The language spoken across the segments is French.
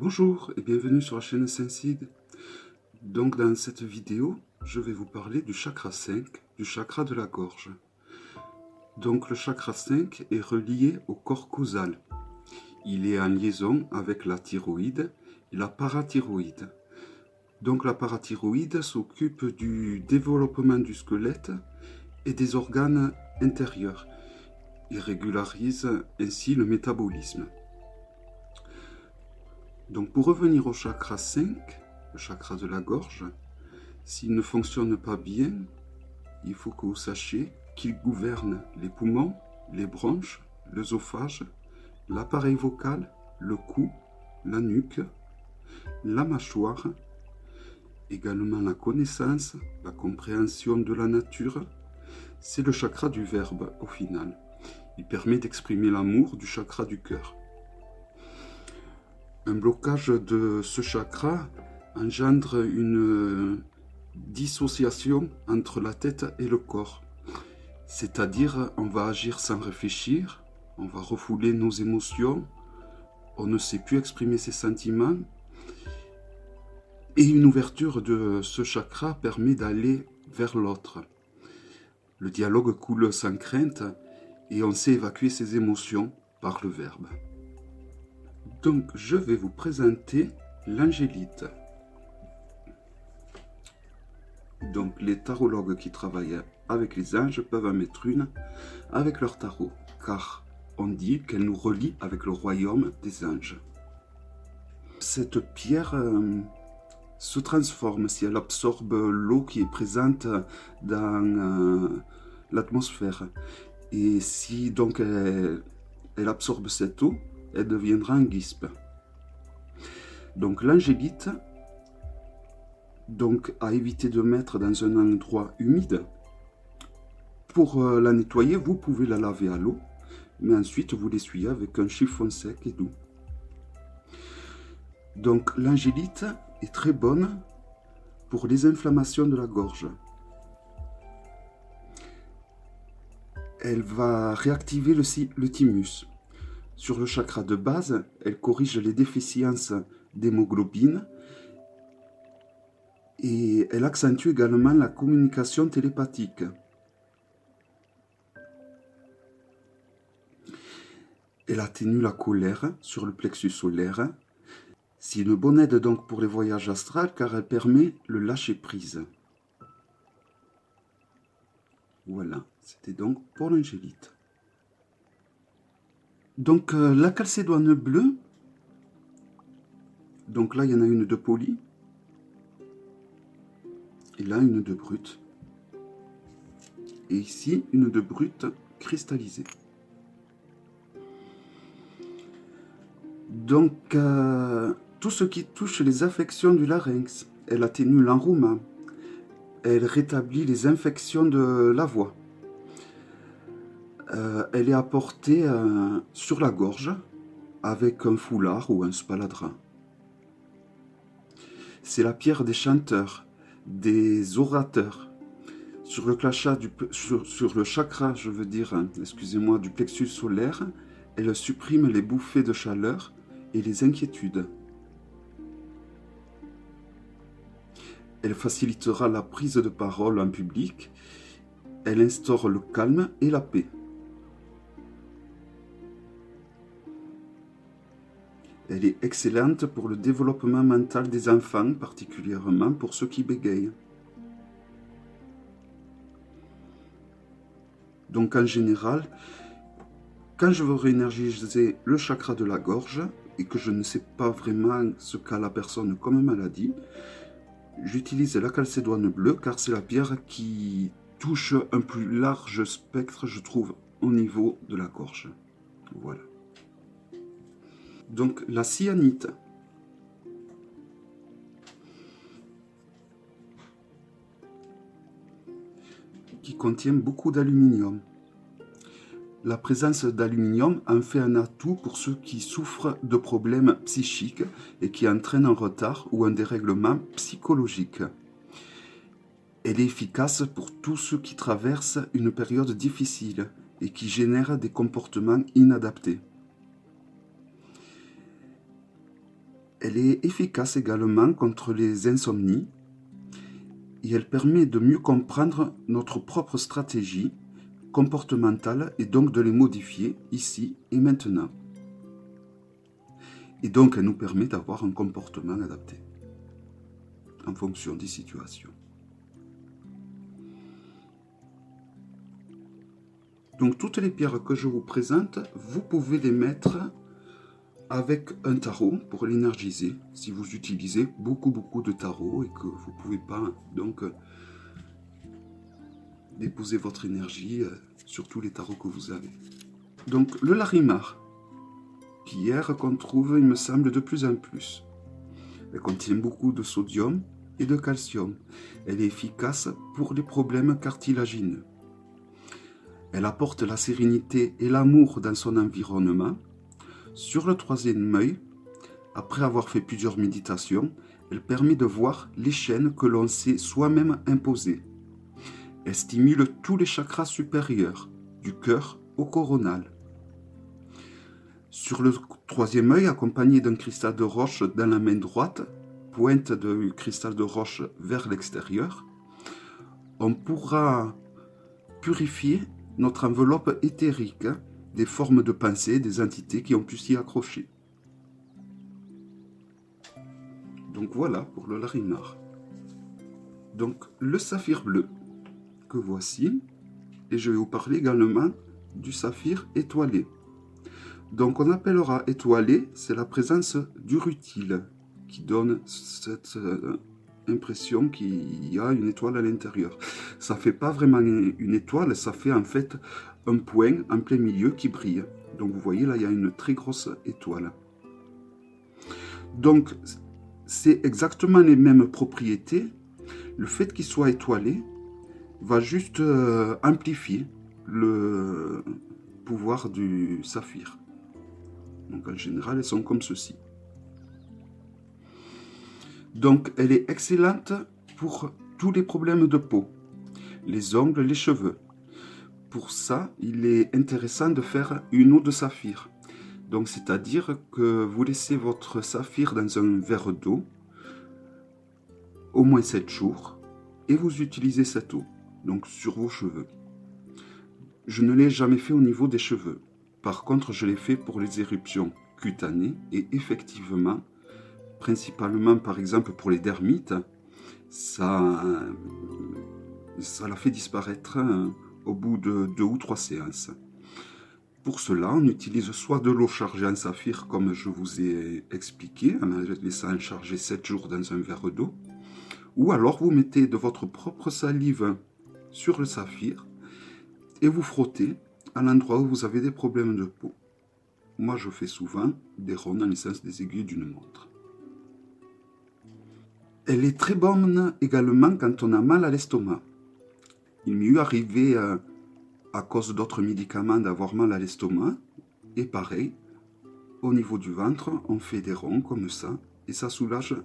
Bonjour et bienvenue sur la chaîne Sensid. Donc dans cette vidéo, je vais vous parler du chakra 5, du chakra de la gorge. Donc le chakra 5 est relié au corps causal. Il est en liaison avec la thyroïde et la parathyroïde. Donc la parathyroïde s'occupe du développement du squelette et des organes intérieurs. Il régularise ainsi le métabolisme. Donc pour revenir au chakra 5, le chakra de la gorge, s'il ne fonctionne pas bien, il faut que vous sachiez qu'il gouverne les poumons, les bronches, l'œsophage, l'appareil vocal, le cou, la nuque, la mâchoire, également la connaissance, la compréhension de la nature. C'est le chakra du verbe au final. Il permet d'exprimer l'amour du chakra du cœur. Un blocage de ce chakra engendre une dissociation entre la tête et le corps. C'est-à-dire, on va agir sans réfléchir, on va refouler nos émotions, on ne sait plus exprimer ses sentiments. Et une ouverture de ce chakra permet d'aller vers l'autre. Le dialogue coule sans crainte et on sait évacuer ses émotions par le verbe. Donc, je vais vous présenter l'angélite. Donc, les tarologues qui travaillent avec les anges peuvent en mettre une avec leur tarot, car on dit qu'elle nous relie avec le royaume des anges. Cette pierre se transforme si elle absorbe l'eau qui est présente dans l'atmosphère. Et si donc elle absorbe cette eau, elle deviendra un guispe. Donc l'angélite, à éviter de mettre dans un endroit humide. Pour la nettoyer, vous pouvez la laver à l'eau, mais ensuite vous l'essuyez avec un chiffon sec et doux. Donc l'angélite est très bonne pour les inflammations de la gorge. Elle va réactiver le thymus. Sur le chakra de base, elle corrige les déficiences d'hémoglobine et elle accentue également la communication télépathique. Elle atténue la colère sur le plexus solaire. C'est une bonne aide donc pour les voyages astrals car elle permet le lâcher-prise. Voilà, c'était donc pour l'angélite. Donc la calcédoine bleue, donc là il y en a une de polie, et là une de brute, et ici une de brute cristallisée. Donc tout ce qui touche les affections du larynx, elle atténue l'enrouement, elle rétablit les infections de la voix. Elle est apportée sur la gorge avec un foulard ou un spaladrap. C'est la pierre des chanteurs, des orateurs. Sur le chakra, du plexus solaire, elle supprime les bouffées de chaleur et les inquiétudes. Elle facilitera la prise de parole en public. Elle instaure le calme et la paix. Elle est excellente pour le développement mental des enfants, particulièrement pour ceux qui bégayent. Donc en général, quand je veux réénergiser le chakra de la gorge et que je ne sais pas vraiment ce qu'a la personne comme maladie, j'utilise la calcédoine bleue car c'est la pierre qui touche un plus large spectre, je trouve, au niveau de la gorge. Voilà. Donc la cyanite. Qui contient beaucoup d'aluminium. La présence d'aluminium en fait un atout pour ceux qui souffrent de problèmes psychiques et qui entraînent un retard ou un dérèglement psychologique. Elle est efficace pour tous ceux qui traversent une période difficile et qui génèrent des comportements inadaptés. Elle est efficace également contre les insomnies et elle permet de mieux comprendre notre propre stratégie comportementale et donc de les modifier ici et maintenant. Et donc elle nous permet d'avoir un comportement adapté en fonction des situations. Donc toutes les pierres que je vous présente, vous pouvez les mettre avec un tarot pour l'énergiser, si vous utilisez beaucoup de tarots et que vous ne pouvez pas donc déposer votre énergie sur tous les tarots que vous avez. Donc le larimar, pierre qu'on trouve, il me semble, de plus en plus. Elle contient beaucoup de sodium et de calcium. Elle est efficace pour les problèmes cartilagineux. Elle apporte la sérénité et l'amour dans son environnement. Sur le troisième œil, après avoir fait plusieurs méditations, elle permet de voir les chaînes que l'on s'est soi-même imposées. Elle stimule tous les chakras supérieurs, du cœur au coronal. Sur le troisième œil, accompagné d'un cristal de roche dans la main droite, pointe de cristal de roche vers l'extérieur, on pourra purifier notre enveloppe éthérique des formes de pensée, des entités qui ont pu s'y accrocher. Donc voilà pour le larimar. Donc le saphir bleu que voici, et je vais vous parler également du saphir étoilé. Donc on appellera étoilé, c'est la présence du rutile qui donne cette impression qu'il y a une étoile à l'intérieur. Ça fait pas vraiment une étoile, ça fait en fait un point en plein milieu qui brille. Donc vous voyez là, il y a une très grosse étoile. Donc c'est exactement les mêmes propriétés. Le fait qu'il soit étoilé va juste amplifier le pouvoir du saphir. Donc en général, elles sont comme ceci. Donc elle est excellente pour tous les problèmes de peau, les ongles, les cheveux. Pour ça, il est intéressant de faire une eau de saphir. Donc c'est-à-dire que vous laissez votre saphir dans un verre d'eau au moins 7 jours et vous utilisez cette eau, donc sur vos cheveux. Je ne l'ai jamais fait au niveau des cheveux. Par contre, je l'ai fait pour les éruptions cutanées et effectivement, principalement par exemple pour les dermites, ça l'a fait disparaître au bout de 2 ou 3 séances. Pour cela, on utilise soit de l'eau chargée en saphir, comme je vous ai expliqué, en la laissant charger 7 jours dans un verre d'eau, ou alors vous mettez de votre propre salive sur le saphir et vous frottez à l'endroit où vous avez des problèmes de peau. Moi, je fais souvent des ronds dans le sens des aiguilles d'une montre. Elle est très bonne également quand on a mal à l'estomac. Il m'est eu arrivé à cause d'autres médicaments d'avoir mal à l'estomac. Et pareil, au niveau du ventre, on fait des ronds comme ça et ça soulage.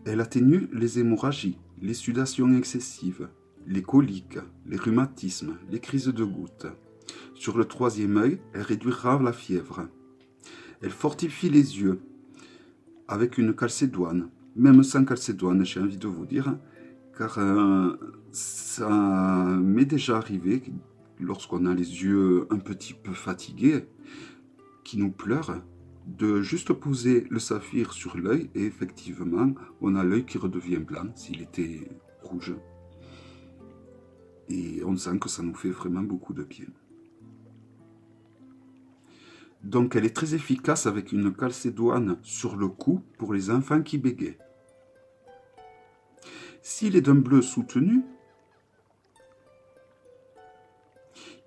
Elle atténue les hémorragies, les sudations excessives, les coliques, les rhumatismes, les crises de gouttes. Sur le troisième œil, elle réduira la fièvre. Elle fortifie les yeux avec une calcédoine, même sans calcédoine, j'ai envie de vous dire, car ça m'est déjà arrivé, lorsqu'on a les yeux un petit peu fatigués, qui nous pleurent, de juste poser le saphir sur l'œil et effectivement, on a l'œil qui redevient blanc s'il était rouge. Et on sent que ça nous fait vraiment beaucoup de bien. Donc elle est très efficace avec une calcédoine sur le cou pour les enfants qui bégayent. S'il est d'un bleu soutenu,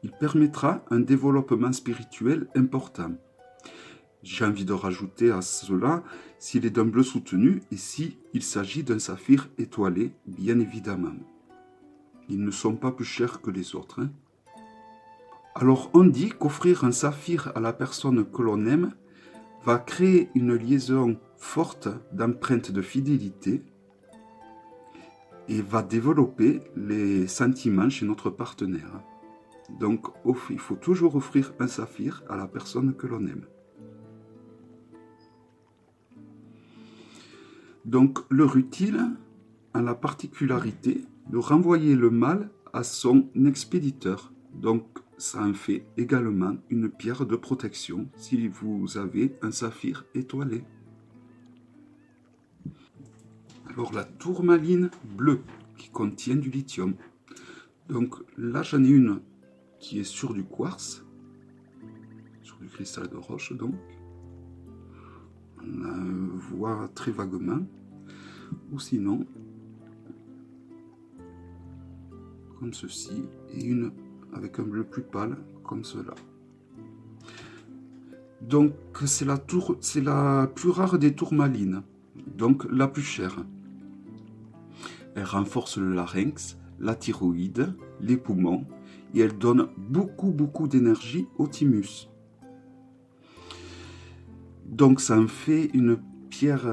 il permettra un développement spirituel important. J'ai envie de rajouter à cela, s'il est d'un bleu soutenu et s'il s'agit d'un saphir étoilé, bien évidemment. Ils ne sont pas plus chers que les autres. Alors on dit qu'offrir un saphir à la personne que l'on aime va créer une liaison forte d'empreinte de fidélité et va développer les sentiments chez notre partenaire. Donc il faut toujours offrir un saphir à la personne que l'on aime. Donc le rutile a la particularité de renvoyer le mal à son expéditeur. Donc ça en fait également une pierre de protection si vous avez un saphir étoilé. Alors la tourmaline bleue qui contient du lithium. Donc là j'en ai une qui est sur du quartz, sur du cristal de roche donc. On la voit très vaguement. Ou sinon, comme ceci, et une avec un bleu plus pâle, comme cela. Donc c'est la plus rare des tourmalines, donc la plus chère. Elle renforce le larynx, la thyroïde, les poumons, et elle donne beaucoup d'énergie au thymus. Donc ça en fait une pierre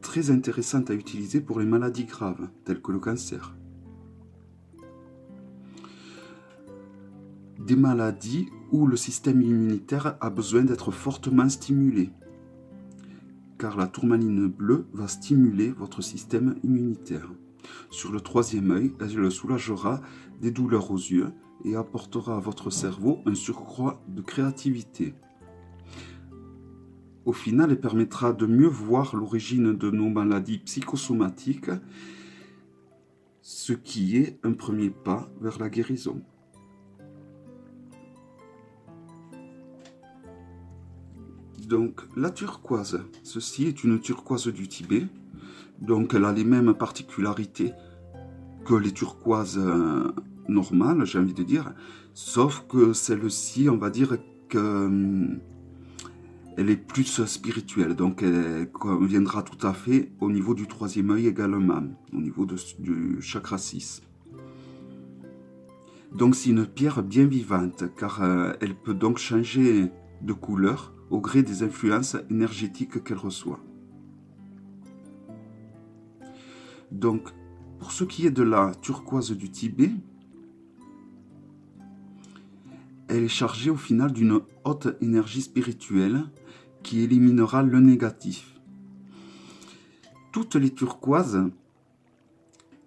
très intéressante à utiliser pour les maladies graves, telles que le cancer. Des maladies où le système immunitaire a besoin d'être fortement stimulé, car la tourmaline bleue va stimuler votre système immunitaire. Sur le troisième œil, elle soulagera des douleurs aux yeux et apportera à votre cerveau un surcroît de créativité. Au final, elle permettra de mieux voir l'origine de nos maladies psychosomatiques, ce qui est un premier pas vers la guérison. Donc la turquoise, ceci est une turquoise du Tibet, donc elle a les mêmes particularités que les turquoises normales, j'ai envie de dire, sauf que celle-ci, on va dire que elle est plus spirituelle, donc elle conviendra tout à fait au niveau du troisième œil également, au niveau du chakra 6. Donc c'est une pierre bien vivante, car elle peut donc changer de couleur au gré des influences énergétiques qu'elle reçoit. Donc, pour ce qui est de la turquoise du Tibet, elle est chargée au final d'une haute énergie spirituelle qui éliminera le négatif. Toutes les turquoises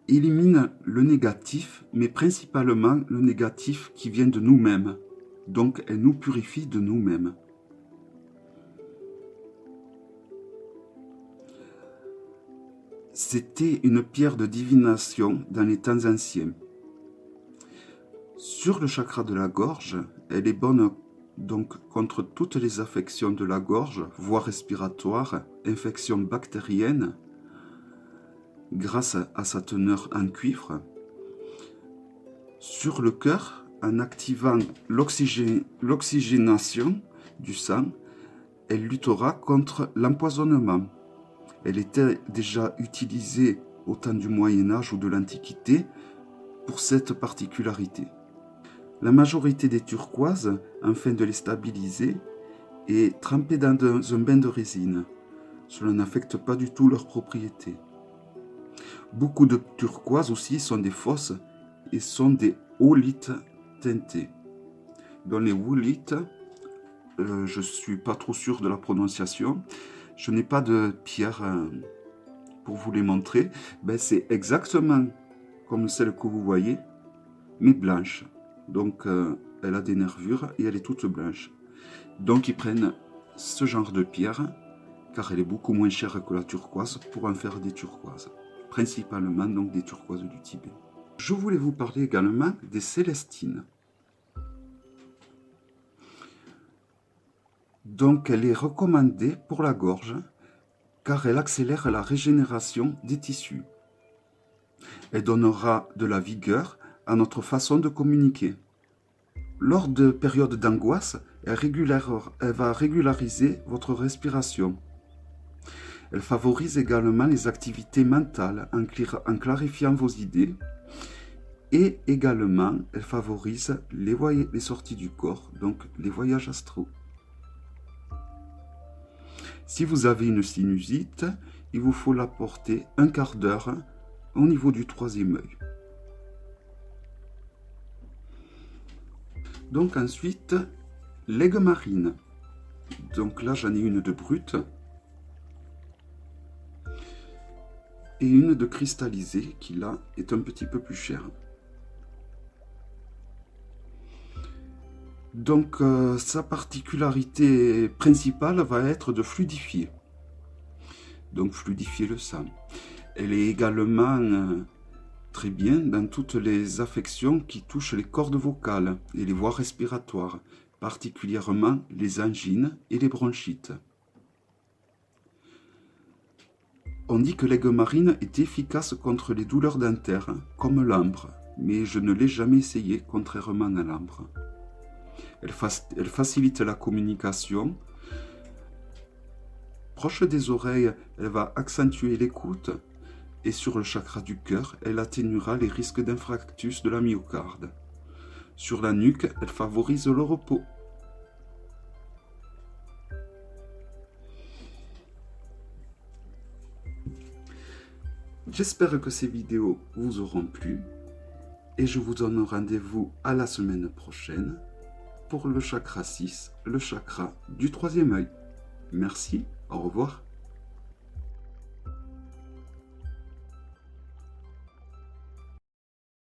éliminent le négatif, mais principalement le négatif qui vient de nous-mêmes. Donc, elles nous purifient de nous-mêmes. C'était une pierre de divination dans les temps anciens. Sur le chakra de la gorge, elle est bonne donc contre toutes les affections de la gorge, voies respiratoires, infections bactériennes, grâce à sa teneur en cuivre. Sur le cœur, en activant l'oxygénation du sang, elle luttera contre l'empoisonnement. Elle était déjà utilisée au temps du Moyen-Âge ou de l'Antiquité pour cette particularité. La majorité des turquoises, afin de les stabiliser, est trempée dans un bain de résine. Cela n'affecte pas du tout leurs propriétés. Beaucoup de turquoises aussi sont des fausses et sont des oolites teintées. Dans les oolites, je ne suis pas trop sûr de la prononciation. Je n'ai pas de pierre pour vous les montrer. Ben, c'est exactement comme celle que vous voyez, mais blanche. Donc, elle a des nervures et elle est toute blanche. Donc, ils prennent ce genre de pierre, car elle est beaucoup moins chère que la turquoise, pour en faire des turquoises. Principalement, donc, des turquoises du Tibet. Je voulais vous parler également des célestines. Donc, elle est recommandée pour la gorge, car elle accélère la régénération des tissus. Elle donnera de la vigueur à notre façon de communiquer. Lors de périodes d'angoisse, elle va régulariser votre respiration. Elle favorise également les activités mentales en clarifiant vos idées. Et également, elle favorise les sorties du corps, donc les voyages astraux. Si vous avez une sinusite, il vous faut la porter un quart d'heure au niveau du troisième œil. Donc ensuite, l'aigue marine. Donc là, j'en ai une de brute. et une de cristallisée qui là est un petit peu plus chère. Donc sa particularité principale va être de fluidifier. Donc fluidifier le sang. Elle est également très bien dans toutes les affections qui touchent les cordes vocales et les voies respiratoires, particulièrement les angines et les bronchites. On dit que l'aigle marine est efficace contre les douleurs dentaires, comme l'ambre, mais je ne l'ai jamais essayé, contrairement à l'ambre. Elle facilite la communication. Proche des oreilles, elle va accentuer l'écoute. Et sur le chakra du cœur, elle atténuera les risques d'infarctus de la myocarde. Sur la nuque, elle favorise le repos. J'espère que ces vidéos vous auront plu et je vous donne rendez-vous à la semaine prochaine pour le chakra 6, le chakra du troisième œil. Merci, au revoir.